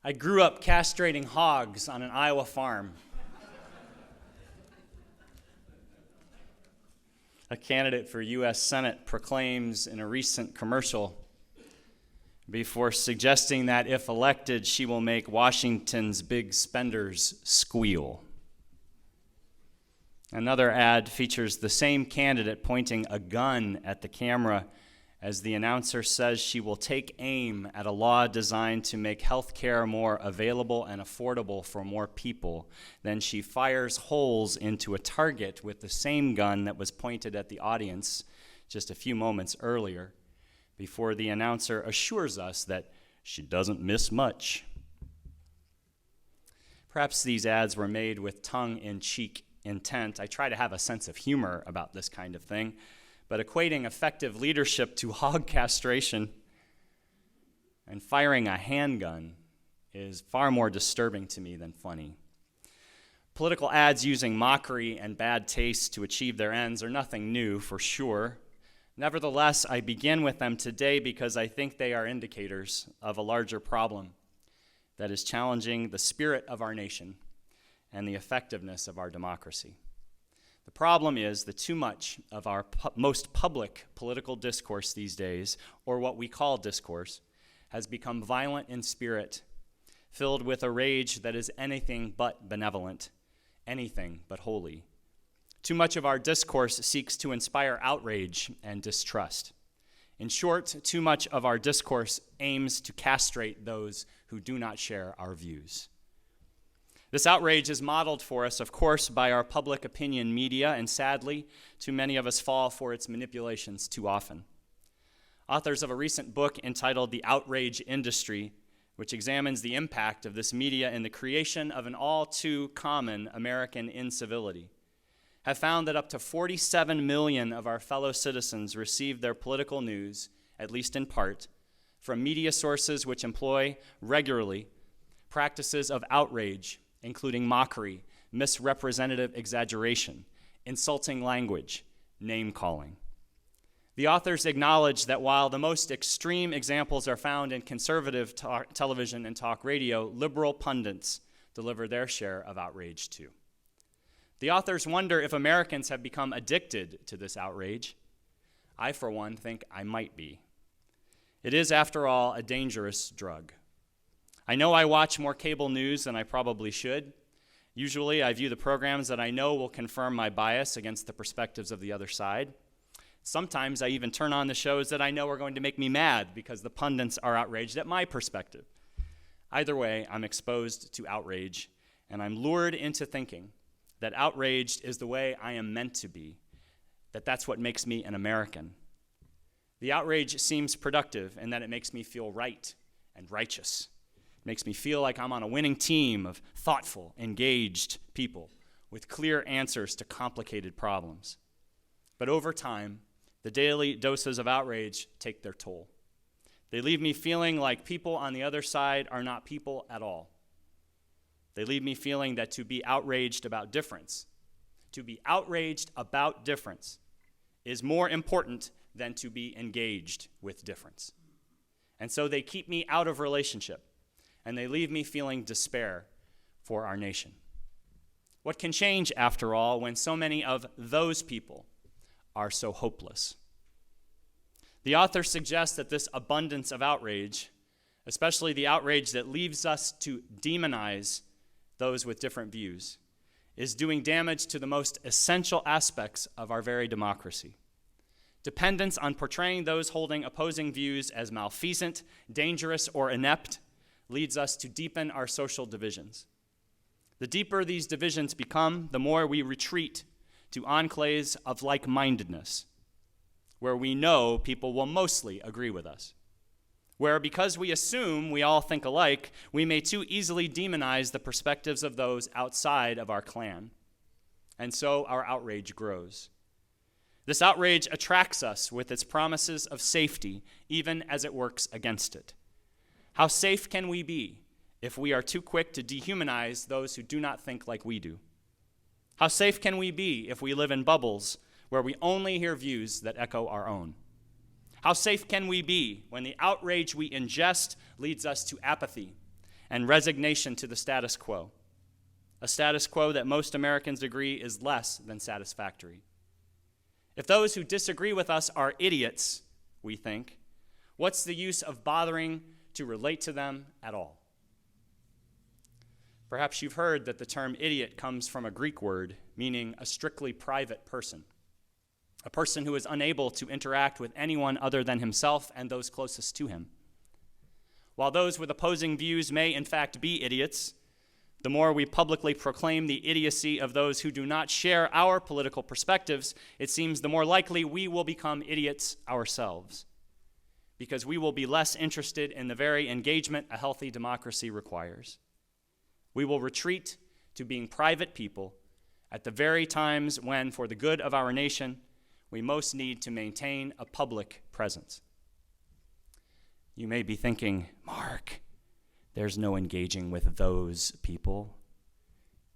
I grew up castrating hogs on an Iowa farm. A candidate for U.S. Senate proclaims in a recent commercial before suggesting that if elected, she will make Washington's big spenders squeal. Another ad features the same candidate pointing a gun at the camera as the announcer says she will take aim at a law designed to make health care more available and affordable for more people. Then she fires holes into a target with the same gun that was pointed at the audience just a few moments earlier, before the announcer assures us that she doesn't miss much. Perhaps these ads were made with tongue-in-cheek intent. I try to have a sense of humor about this kind of thing, but equating effective leadership to hog castration and firing a handgun is far more disturbing to me than funny. Political ads using mockery and bad taste to achieve their ends are nothing new, for sure. Nevertheless, I begin with them today because I think they are indicators of a larger problem that is challenging the spirit of our nation and the effectiveness of our democracy. The problem is that too much of our most public political discourse these days, or what we call discourse, has become violent in spirit, filled with a rage that is anything but benevolent, anything but holy. Too much of our discourse seeks to inspire outrage and distrust. In short, too much of our discourse aims to castrate those who do not share our views. This outrage is modeled for us, of course, by our public opinion media, and sadly, too many of us fall for its manipulations too often. Authors of a recent book entitled The Outrage Industry, which examines the impact of this media in the creation of an all too common American incivility, have found that up to 47 million of our fellow citizens receive their political news, at least in part, from media sources which employ regularly practices of outrage, including mockery, misrepresentative exaggeration, insulting language, name-calling. The authors acknowledge that while the most extreme examples are found in conservative television and talk radio, liberal pundits deliver their share of outrage too. The authors wonder if Americans have become addicted to this outrage. I, for one, think I might be. It is, after all, a dangerous drug. I know I watch more cable news than I probably should. Usually, I view the programs that I know will confirm my bias against the perspectives of the other side. Sometimes I even turn on the shows that I know are going to make me mad because the pundits are outraged at my perspective. Either way, I'm exposed to outrage, and I'm lured into thinking that outraged is the way I am meant to be, that that's what makes me an American. The outrage seems productive in that it makes me feel right and righteous. It makes me feel like I'm on a winning team of thoughtful, engaged people with clear answers to complicated problems. But over time, the daily doses of outrage take their toll. They leave me feeling like people on the other side are not people at all. They leave me feeling that to be outraged about difference, is more important than to be engaged with difference. And so they keep me out of relationship, and they leave me feeling despair for our nation. What can change, after all, when so many of those people are so hopeless? The author suggests that this abundance of outrage, especially the outrage that leaves us to demonize those with different views, is doing damage to the most essential aspects of our very democracy. Dependence on portraying those holding opposing views as malfeasant, dangerous, or inept leads us to deepen our social divisions. The deeper these divisions become, the more we retreat to enclaves of like-mindedness, where we know people will mostly agree with us, where because we assume we all think alike, we may too easily demonize the perspectives of those outside of our clan. And so our outrage grows. This outrage attracts us with its promises of safety, even as it works against it. How safe can we be if we are too quick to dehumanize those who do not think like we do? How safe can we be if we live in bubbles where we only hear views that echo our own? How safe can we be when the outrage we ingest leads us to apathy and resignation to the status quo, a status quo that most Americans agree is less than satisfactory. If those who disagree with us are idiots, we think, what's the use of bothering to relate to them at all? Perhaps you've heard that the term idiot comes from a Greek word meaning a strictly private person, a person who is unable to interact with anyone other than himself and those closest to him. While those with opposing views may in fact be idiots, the more we publicly proclaim the idiocy of those who do not share our political perspectives, it seems the more likely we will become idiots ourselves, because we will be less interested in the very engagement a healthy democracy requires. We will retreat to being private people at the very times when, for the good of our nation, we most need to maintain a public presence. You may be thinking, Mark, there's no engaging with those people.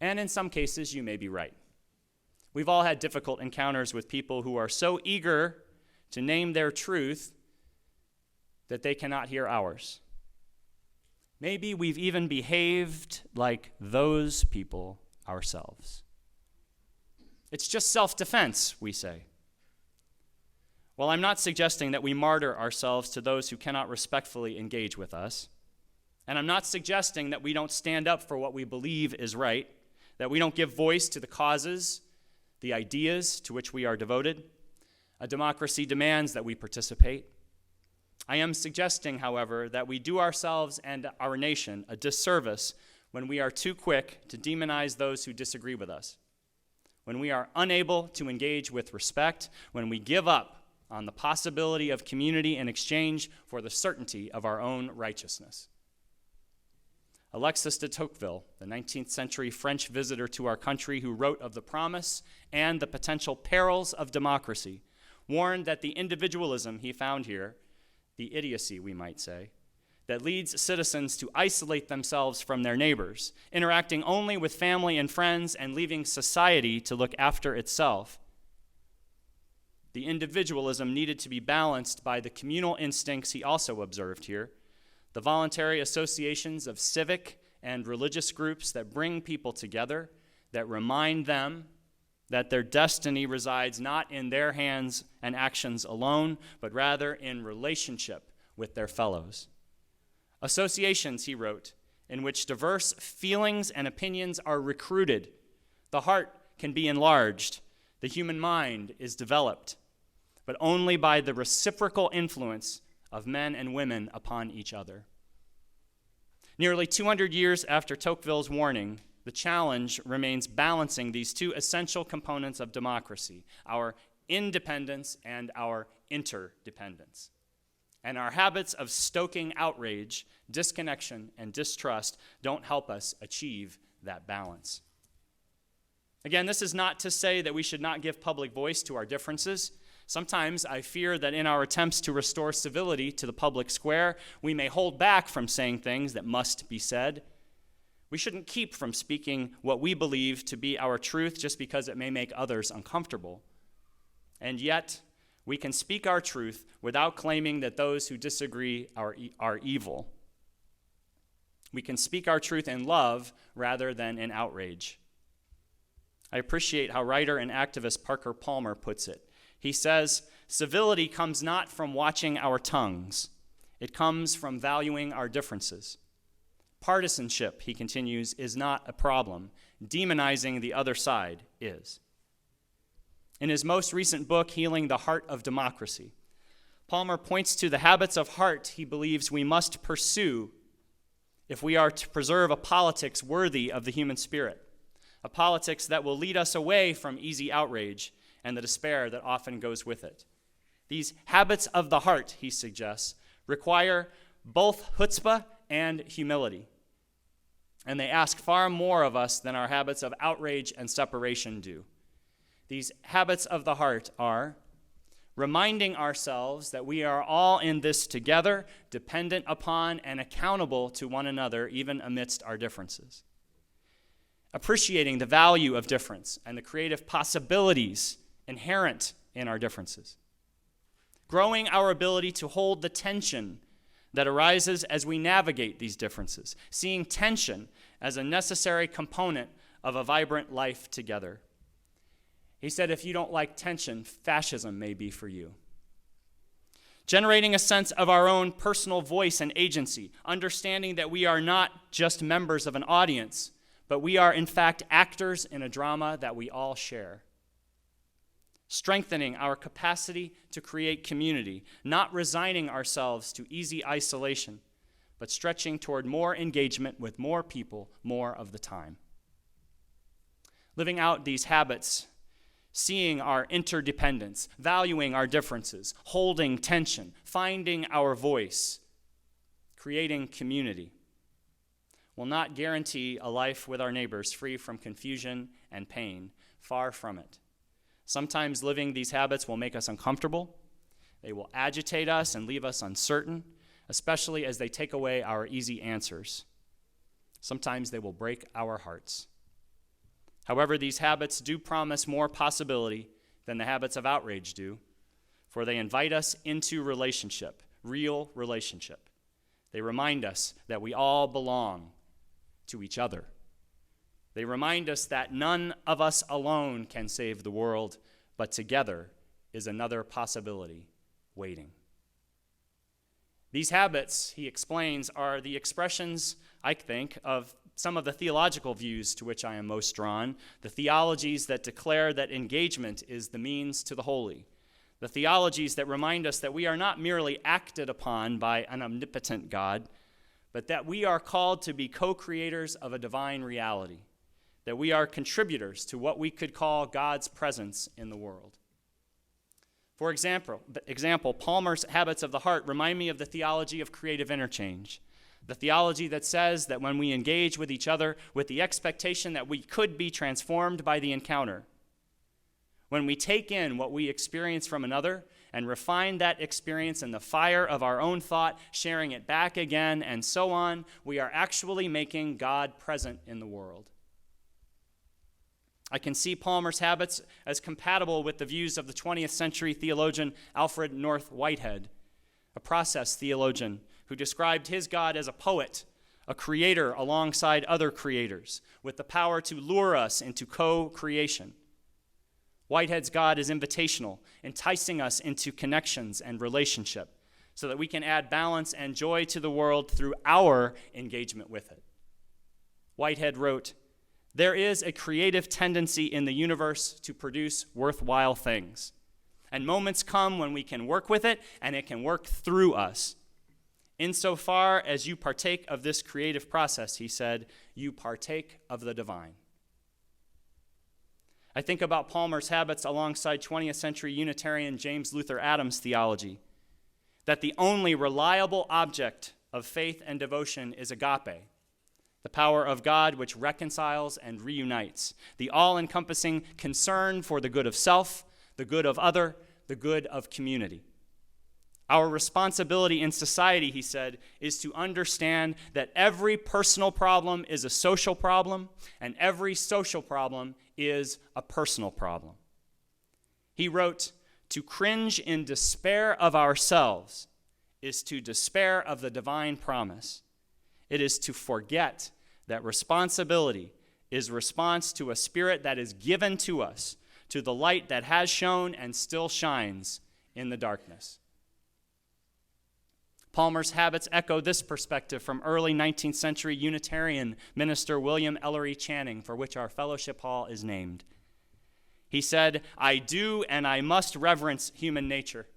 And in some cases, you may be right. We've all had difficult encounters with people who are so eager to name their truth that they cannot hear ours. Maybe we've even behaved like those people ourselves. It's just self-defense, we say. Well, I'm not suggesting that we martyr ourselves to those who cannot respectfully engage with us. And I'm not suggesting that we don't stand up for what we believe is right, that we don't give voice to the causes, the ideas to which we are devoted. A democracy demands that we participate. I am suggesting, however, that we do ourselves and our nation a disservice when we are too quick to demonize those who disagree with us, when we are unable to engage with respect, when we give up on the possibility of community in exchange for the certainty of our own righteousness. Alexis de Tocqueville, the 19th century French visitor to our country who wrote of the promise and the potential perils of democracy, warned that the individualism he found here, the idiocy, we might say, that leads citizens to isolate themselves from their neighbors, interacting only with family and friends and leaving society to look after itself. The individualism needed to be balanced by the communal instincts he also observed here, the voluntary associations of civic and religious groups that bring people together, that remind them that their destiny resides not in their hands and actions alone, but rather in relationship with their fellows. Associations, he wrote, in which diverse feelings and opinions are recruited. The heart can be enlarged. The human mind is developed, but only by the reciprocal influence of men and women upon each other. Nearly 200 years after Tocqueville's warning, the challenge remains balancing these two essential components of democracy, our independence and our interdependence. And our habits of stoking outrage, disconnection, and distrust don't help us achieve that balance. Again, this is not to say that we should not give public voice to our differences. Sometimes I fear that in our attempts to restore civility to the public square, we may hold back from saying things that must be said. We shouldn't keep from speaking what we believe to be our truth just because it may make others uncomfortable. And yet, we can speak our truth without claiming that those who disagree are evil. We can speak our truth in love rather than in outrage. I appreciate how writer and activist Parker Palmer puts it. He says, civility comes not from watching our tongues. It comes from valuing our differences. Partisanship, he continues, is not a problem. Demonizing the other side is. In his most recent book, Healing the Heart of Democracy, Palmer points to the habits of heart he believes we must pursue if we are to preserve a politics worthy of the human spirit, a politics that will lead us away from easy outrage and the despair that often goes with it. These habits of the heart, he suggests, require both chutzpah and humility. And they ask far more of us than our habits of outrage and separation do. These habits of the heart are reminding ourselves that we are all in this together, dependent upon and accountable to one another, even amidst our differences. Appreciating the value of difference and the creative possibilities inherent in our differences. Growing our ability to hold the tension that arises as we navigate these differences, seeing tension as a necessary component of a vibrant life together. He said, if you don't like tension, fascism may be for you. Generating a sense of our own personal voice and agency, understanding that we are not just members of an audience, but we are in fact actors in a drama that we all share. Strengthening our capacity to create community, not resigning ourselves to easy isolation, but stretching toward more engagement with more people more of the time. Living out these habits, seeing our interdependence, valuing our differences, holding tension, finding our voice, creating community, will not guarantee a life with our neighbors free from confusion and pain. Far from it. Sometimes living these habits will make us uncomfortable. They will agitate us and leave us uncertain, especially as they take away our easy answers. Sometimes they will break our hearts. However, these habits do promise more possibility than the habits of outrage do, for they invite us into relationship, real relationship. They remind us that we all belong to each other. They remind us that none of us alone can save the world, but together is another possibility waiting. These habits, he explains, are the expressions, I think, of some of the theological views to which I am most drawn, the theologies that declare that engagement is the means to the holy, the theologies that remind us that we are not merely acted upon by an omnipotent God, but that we are called to be co-creators of a divine reality, that we are contributors to what we could call God's presence in the world. For example, Palmer's Habits of the Heart remind me of the theology of creative interchange, the theology that says that when we engage with each other with the expectation that we could be transformed by the encounter, when we take in what we experience from another and refine that experience in the fire of our own thought, sharing it back again, and so on, we are actually making God present in the world. I can see Palmer's habits as compatible with the views of the 20th century theologian Alfred North Whitehead, a process theologian who described his God as a poet, a creator alongside other creators, with the power to lure us into co-creation. Whitehead's God is invitational, enticing us into connections and relationship so that we can add balance and joy to the world through our engagement with it. Whitehead wrote, "There is a creative tendency in the universe to produce worthwhile things, and moments come when we can work with it and it can work through us. Insofar as you partake of this creative process," he said, "you partake of the divine." I think about Palmer's habits alongside 20th century Unitarian James Luther Adams' theology, that the only reliable object of faith and devotion is agape, the power of God which reconciles and reunites, the all-encompassing concern for the good of self, the good of other, the good of community. Our responsibility in society, he said, is to understand that every personal problem is a social problem, and every social problem is a personal problem. He wrote, "To cringe in despair of ourselves is to despair of the divine promise. It is to forget that responsibility is response to a spirit that is given to us, to the light that has shone and still shines in the darkness." Palmer's habits echo this perspective from early 19th century Unitarian minister William Ellery Channing, for which our fellowship hall is named. He said, "I do and I must reverence human nature.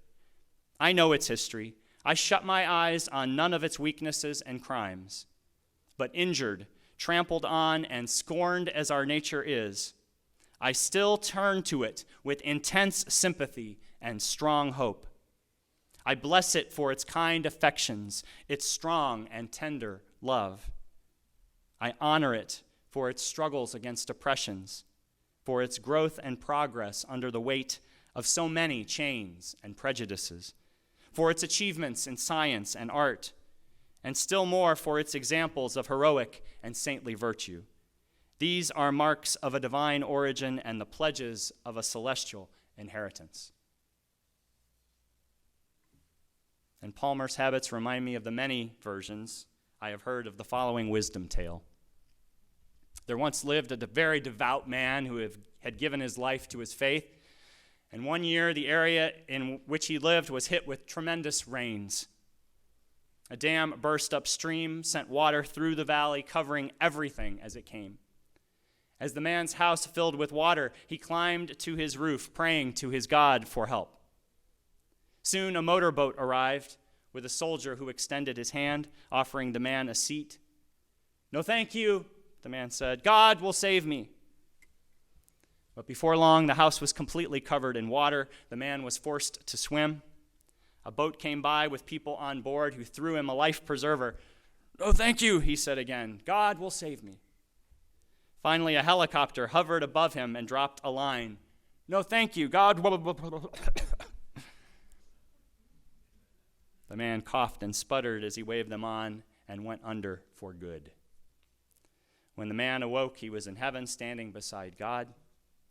I know its history. I shut my eyes on none of its weaknesses and crimes. But injured, trampled on, and scorned as our nature is, I still turn to it with intense sympathy and strong hope. I bless it for its kind affections, its strong and tender love. I honor it for its struggles against oppressions, for its growth and progress under the weight of so many chains and prejudices, for its achievements in science and art, and still more for its examples of heroic and saintly virtue. These are marks of a divine origin and the pledges of a celestial inheritance." And Palmer's habits remind me of the many versions I have heard of the following wisdom tale. There once lived a very devout man who had given his life to his faith. And one year, the area in which he lived was hit with tremendous rains. A dam burst upstream, sent water through the valley, covering everything as it came. As the man's house filled with water, he climbed to his roof, praying to his God for help. Soon a motorboat arrived with a soldier who extended his hand, offering the man a seat. "No, thank you," the man said. "God will save me." But before long, the house was completely covered in water. The man was forced to swim. A boat came by with people on board who threw him a life preserver. "No, thank you," he said again. "God will save me." Finally, a helicopter hovered above him and dropped a line. "No, thank you, God." The man coughed and sputtered as he waved them on and went under for good. When the man awoke, he was in heaven, standing beside God.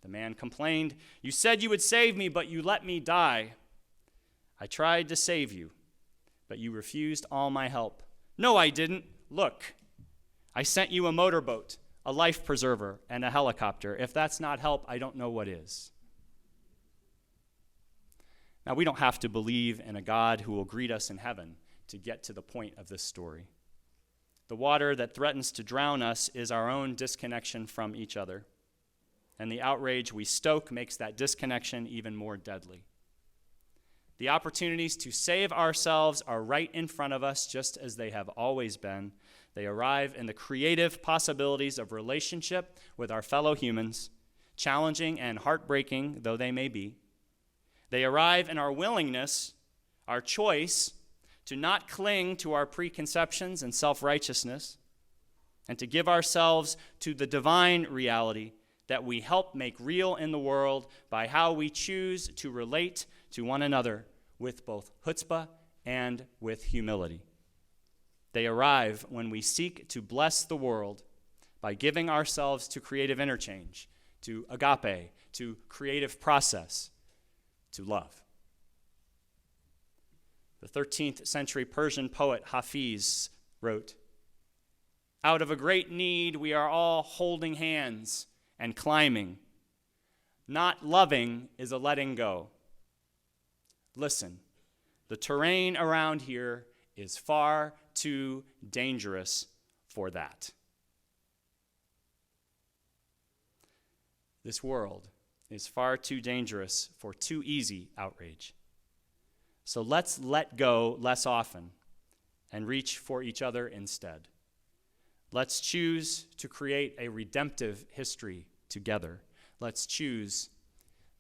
The man complained, "You said you would save me, but you let me die. I tried to save you, but you refused all my help." "No, I didn't. Look, I sent you a motorboat, a life preserver, and a helicopter. If that's not help, I don't know what is." Now, we don't have to believe in a God who will greet us in heaven to get to the point of this story. The water that threatens to drown us is our own disconnection from each other. And the outrage we stoke makes that disconnection even more deadly. The opportunities to save ourselves are right in front of us, just as they have always been. They arrive in the creative possibilities of relationship with our fellow humans, challenging and heartbreaking though they may be. They arrive in our willingness, our choice, to not cling to our preconceptions and self-righteousness, and to give ourselves to the divine reality that we help make real in the world by how we choose to relate to one another with both chutzpah and with humility. They arrive when we seek to bless the world by giving ourselves to creative interchange, to agape, to creative process, to love. The 13th century Persian poet Hafiz wrote, "Out of a great need, we are all holding hands and climbing. Not loving is a letting go. Listen, the terrain around here is far too dangerous for that." This world is far too dangerous for too easy outrage. So let's let go less often and reach for each other instead. Let's choose to create a redemptive history together. Let's choose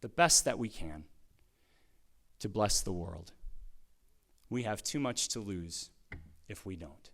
the best that we can to bless the world. We have too much to lose if we don't.